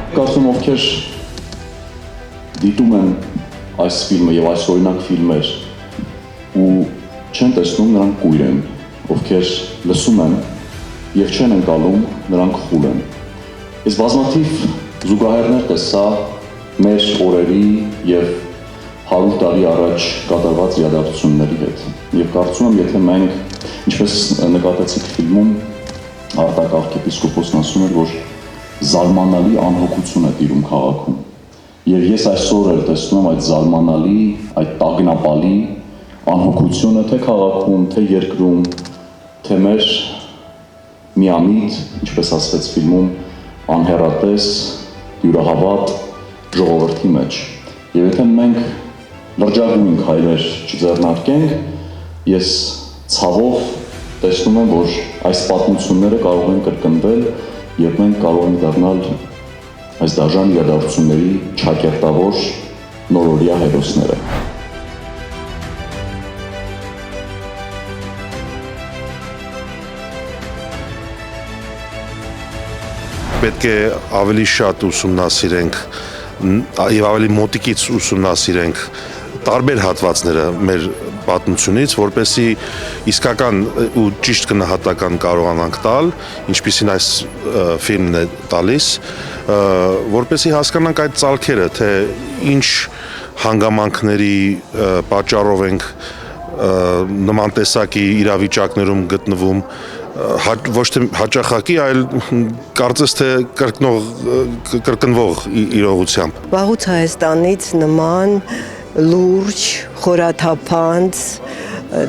Կարծում ովքեր դիտում են այս ֆիլմը եւ այս օրինակ ֆիլմեր ու չեն տեսնում, նրանք կույր են, ովքեր լսում են եւ չեն ընկալում, նրանք խուլ են։ Ես բազմաթիվ զուգահեռներ տեսա մեր օրերի եւ 100 տարի առաջ կատարված իրադարձությունների հետ։ Եվ կարծում եմ, եթե մենք, ինչպես նկատեցիք ֆիլմում, Արտակ arczepiskopos-ն ասում էր, որ զարմանալի անհոգություն է տիրում քաղաքում։ Եվ ես այսօր էլ տեսնում եմ այդ զարմանալի, այդ տագնապալի անհոգությունը թե քաղաքում, թե երկրում, թե մեր միամիտ, ինչպես ասվեց ֆիլմում, անհեռատես, յուրահավատ ժողովրդի մեջ։ Եվ եթե մենք լրջագույն քայլեր չձեռնարկենք, ես ցավով տեսնում եմ, որ այս պատմությունները կարող են կրկնվել եւ մենք կարող ենք դառնալ այս դաժան իրադարձությունների ճակերտավոր նորօրյա հերոսները։ Պետք է ավելի շատ ուսումնասիրենք եւ ավելի մոտիկից ուսումնասիրենք տարբեր հատվածները մեր պատմությունից, որպեսզի իսկական ու ճիշտ գնահատական կարողանանք տալ, ինչպիսին այս ֆիլմն է տալիս, որպեսզի հասկանանք այդ ցալքերը, թե ինչ հանգամանքների պատճառով ենք նման տեսակի իրավիճակներում գտնվում, ոչ թե հաճախակի, այլ կարծես թե կրկնվող իրողությամբ։ Վաղուց Հայաստանից նման լուրջ, խորաթափանց,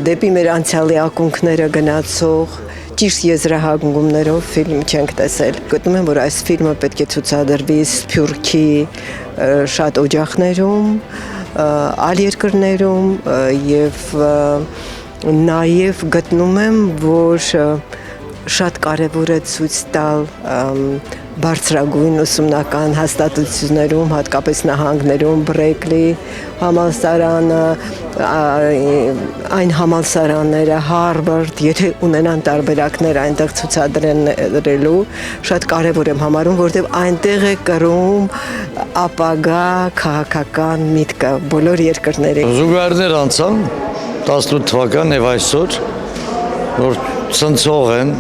դեպի մեր անցյալի ակունքները գնացող, ճիշտ եզրահանգումներով ֆիլմ չենք տեսել։ Գտնում եմ, որ այս ֆիլմը պետք է ցուցադրվի Սփյուռքի շատ օջախներում, այլ երկրներում եւ նաեւ գտնում եմ, որ շատ կարևոր է ցույց տալ բարձրագույն ուսումնական հաստատություններում, հատկապես նահանգներում, Բրեկլի համալսարանը, այն համալսարանները, Հարվարդ, եթե ունենան տարբերակներ այնտեղ ցուցադրելու, շատ կարևոր եմ համարում, որովհետև այնտեղ է կրում ապագա քաղաքական միտքը բոլոր երկրների։ Զուգահեռներ անցան 18 թվական եւ այսօր, որ ցնցող են,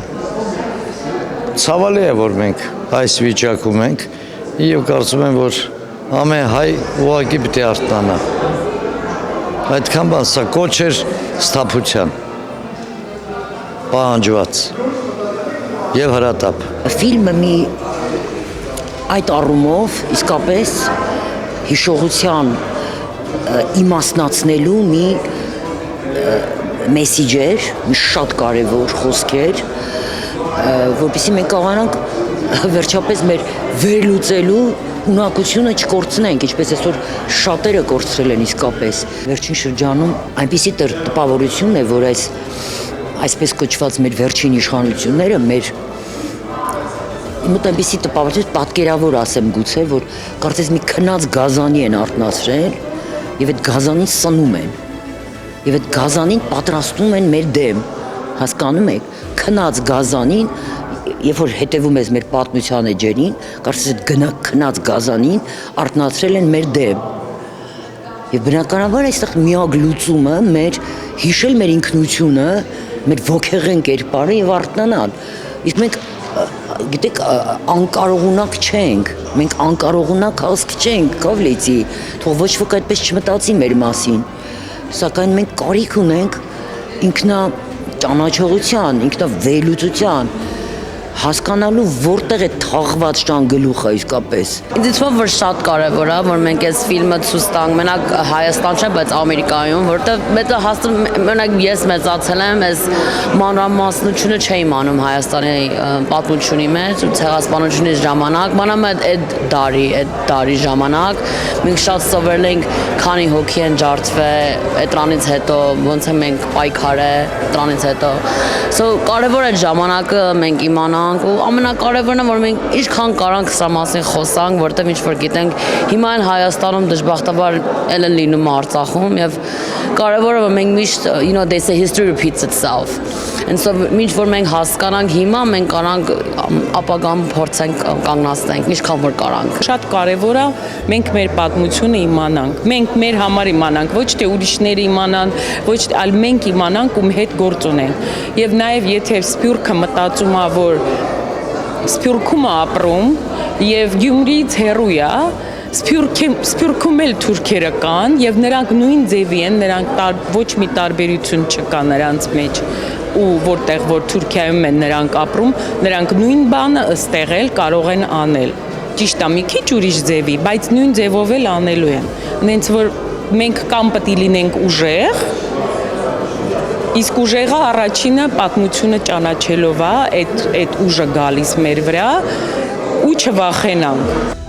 ցավալի է, որ մենք այս վիճակում ենք եւ կարծում եմ, որ ամեն հայ ուղղակի պետք է արթնանա։ Այդքան բան սա կոչ էր սթափության, պահանջված եւ հրատապ։ Ֆիլմը մի այդ առումով իսկապես հիշողության իմաստնացնելու մի մեսիջեր, մի շատ կարևոր խոսքեր, որպեսզի մենք կարողանանք վերջապես մեր վերլուծելու ունակությունը չկորցնենք, ինչպես այսօր շատերը կորցրել են իսկապես։ Վերջին շրջանում այնպիսի տպավորություն է, որ այսպես կոչված մեր վերջին իշխանությունները մեր մոտ այնպիսի տպավորություն, պատկերավոր ասեմ գուցե, որ կարծես մի քնած գազանի են արթնացրել եւ այդ գազանին սնում են։ Եվ այդ գազանին պատրաստում են մեր դեմ, հասկանում եք, քնած գազանին, երբ որ հետևում ես մեր պատմության էջերին, կարծես այդ քնած գազանին արթնացրել են մեր դեմ։ Եվ բնականաբար այստեղ միակ լուծումը մեր հիշել մեր ինքնությունը, մեր ոգեղեն կերպարը եւ արթնանալ։ Իսկ մենք գիտեք անկարողունակ չենք, մենք անկարողունակ հասկ չենք, կավլիցի, թող ոչ ոք այդպես չմտածի մեր մասին։ Սակայն մենք կարիք ունենք ինքնաճանաչողության, ինքնավերլուծության, հասկանալու որտեղ է թաղված ճան գլուխը իսկապես։ Ինձ թվում է, որ շատ կարևոր է, որ մենք այս ֆիլմը ցույց տանք մենակ Հայաստան չէ, բայց Ամերիկայում, որտեղ մենակ ես մեծացել եմ, այս մանրամասնությունը չէի իմանում Հայաստանի պատմությունի մեջ, ցեղասպանությունից ժամանակ, մանավանդ այդ դարի ժամանակ մենք շատ սովորել ենք քանի հոգի են ջարդվել այդրանից հետո, ոնց է մենք պայքարել դրանից հետո։ So կարևոր է ժամանակը մենք իմանանք իմանանք ու ամենակարևորն է որ մենք ինչքան կարանք սա մասին խոսանք, որտեղ ինչ որ գիտենք, հիմա են Հայաստանում դժբախտաբար ել են լինում Արցախում եւ կարևորը որ մենք միշտ they say history repeats itself. And so ինչ որ մենք հասկանանք հիմա մենք կարանք ապագան փորձենք կանգնացնենք, ինչքան որ կարանք։ Շատ կարևոր է մենք մեր պատմությունը իմանանք։ Մենք մեր համար իմանանք, ոչ թե ուրիշները իմանան, ոչ այլ մենք իմանանք ու հետ գործ ունենք։ Եվ նաև եթե Սփյուռքը մտածում է, որ Սփյուռքում է ապրում եւ Գյումրիից հեռու է, Սփյուռքում էլ թուրքերը կան եւ նրանք նույն ձևի են, նրանք ոչ մի տարբերություն չկա նրանց մեջ ու որտեղ որ Թուրքիայում են նրանք ապրում, նրանք նույն բանը ըստեղ էլ կարող են անել։ Ճիշտ է, մի քիչ ուրիշ ձևի, բայց նույն ձևով էլ անելու են։ Նենց որ մենք կամ պետք է լինենք ուժեղ, իսկ ուժեղը առաջինը պատմությունը ճանաչելով է, այդ ուժը գալիս մեր վրա ու չվախենանք։